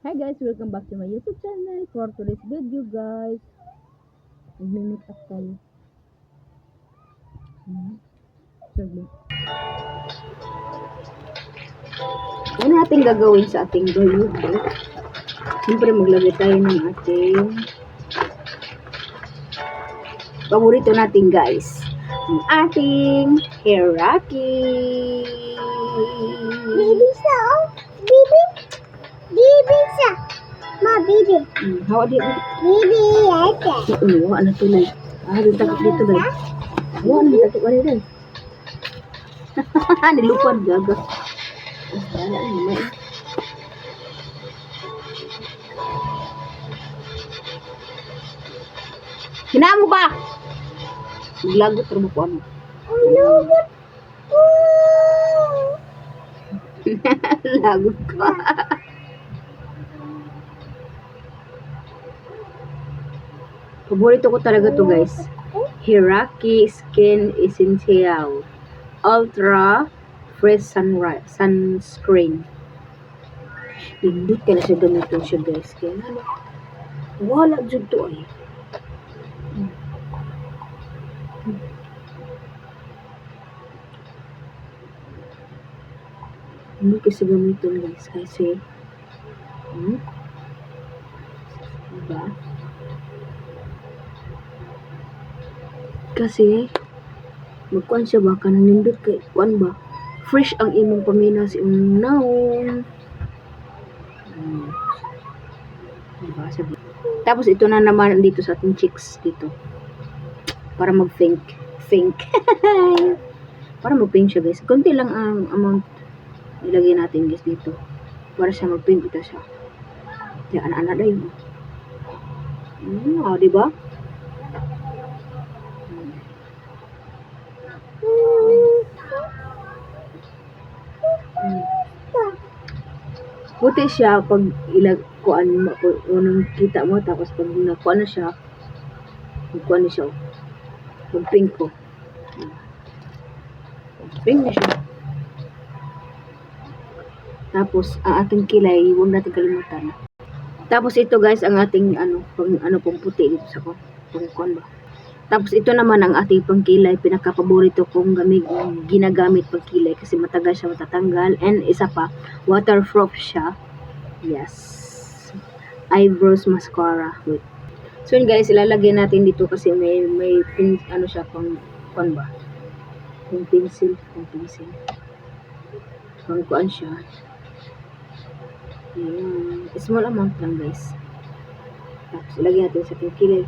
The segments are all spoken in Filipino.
Hi guys, welcome back to my YouTube channel. For today's video guys, mag-make up tayo. Saglit. Ano natin gagawin sa ating video? Siyempre maglagay tayo ng ating paborito natin guys. Ang ating Hiraki. Baby siya, oh. Baby. Baby siya. Ma, baby. Hawa di mo. Baby, ate. Hawa na tuloy. Dito takot dito ba? Hawa na takot ba rin? Nilupad gaga. Wala naman. Hinamo ba? Maglagot pero mo ko ano. Lagot. Lagot ko. Paborito ko talaga to guys. Hiraki Skin Essential Ultra Fresh Sunscreen. Pindot ka na siya gamitin siya guys. Kaya ano, wala dyan to ay. Hindi kasi gamitin guys kasi diba? Kasi magkuan siya ba kanang nindot kay kuan ba fresh ang imong paminas imong naon. Diba? Tapos ito na naman dito sa ating cheeks dito para mag-pink para mag-pink siya guys. Konti lang ang amount ilagay natin guys dito para siya mag-pink ito siya. Diyan ana na yun. Diba? Puti siya pag kuan mo unang kita mo tapos pag nakuha na siya kuha na siya pag pink ko pink na siya tapos ang ating kilay huwag natin kalimutan tapos ito guys ang ating pang puti dito sa ko pang kuan ba tapos ito naman ang ating pangkilay pinakapaborito kong ginagamit pangkilay kasi matagal siya matatanggal and isa pa waterproof siya. Yes, eyebrows mascara. Wait. So yun guys, ilalagay natin dito kasi may ano siya pang kuan ba? Pang pencil. Pang kuan siya. Ayan. Small amount lang guys. Tapos ilagay natin sa pangkilay.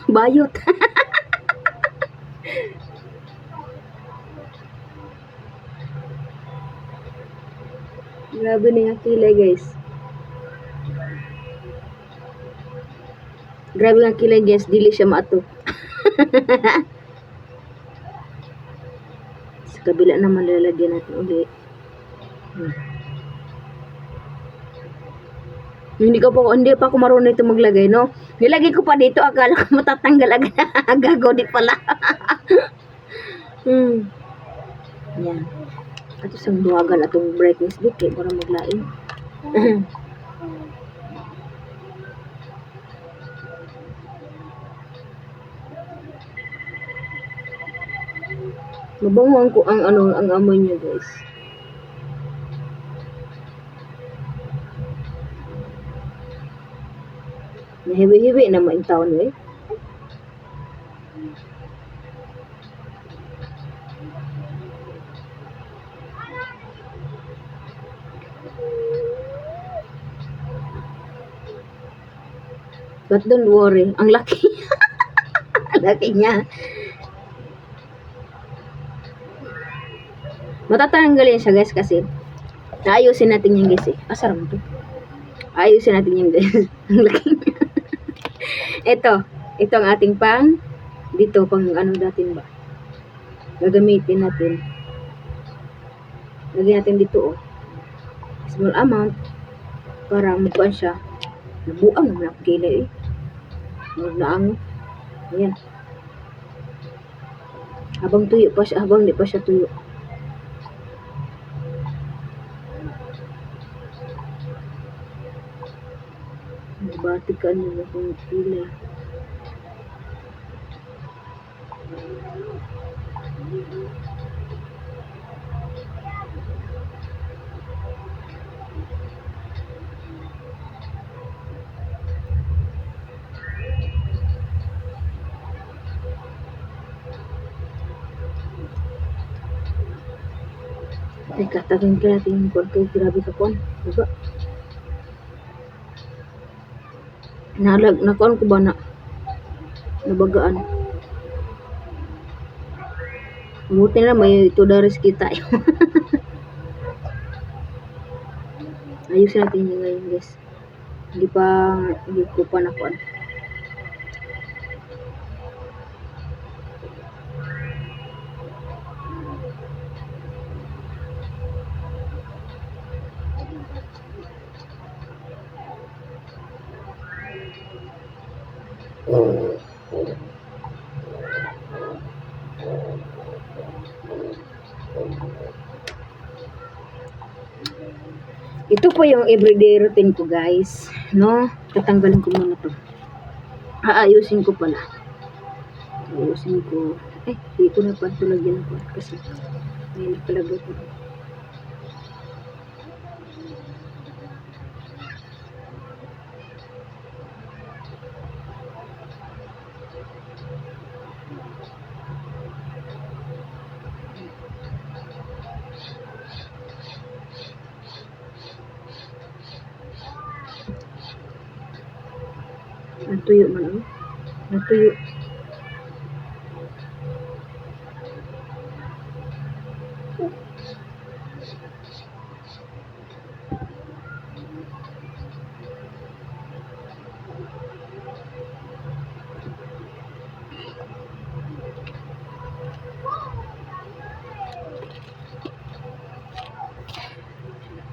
Bayot. Grabe na yung kilay guys. Grabe nga kilay guys, dili siya maato. Sa kabila naman lalagyan natin ulit. Hindi pa ako marunong ito maglagay, no? Nilagay ko pa dito, akala ko matatanggal agad. Gago di pala. Yan. At isang duwagan atong brightness bit kay para maglain. Mabanguan ko ang amoy niya, guys. Nahiwi-hiwi na maing taon eh. But don't worry, ang laki. Laki niya. Matatanggalin siya guys kasi Ayusin natin yung guys eh. Asar mo to. Ayusin natin yung guys. Ang laki. Ito ang ating pang, dito, pang ano natin ba? Gagamitin natin. Lagyan natin dito oh. Small amount. Para magkuhan siya. Nabuang naman ang kilay eh. Magnaang. Ayan. Habang tuyo pa siya, habang di pa siya tuyo. Batikan mo kung kilay. Teka, tagin ka natin yung kwan kay grabe ka kwan. Diba? Nakuan ko ba na nabagaan? Buti na may tudaris kita. Ayusin natin yung ngayon guys. Hindi ko pa nakuan. Ito po yung everyday routine ko guys. No? Tatanggalin ko muna to. Aayusin ko pala. Ayusin ko. Hindi ko na pa ito lagyan ko. Kasi may napalagay ko. Natuyo man oh. Natuyo.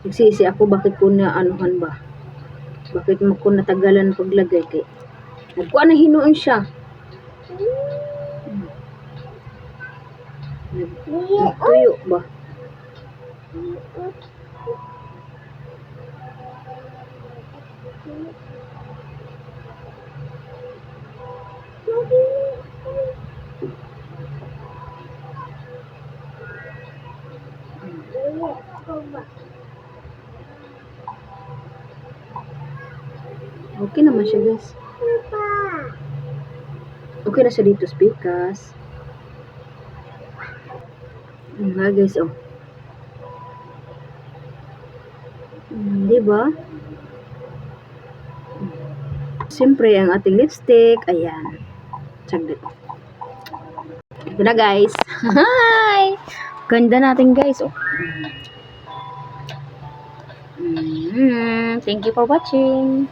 Nagsisi ako bakit ko na anuhan ba? Bakit mo ko natagalan paglagay kay nagkuha na hinuon siya. Nagtuyo ba? Okay naman siya guys. Okay na siya dito speakers. Nga guys oh. Diba? Siyempre ang ating lipstick. Ayan. Saglit. Ito na guys. Hi! Ganda natin guys oh. Thank you for watching.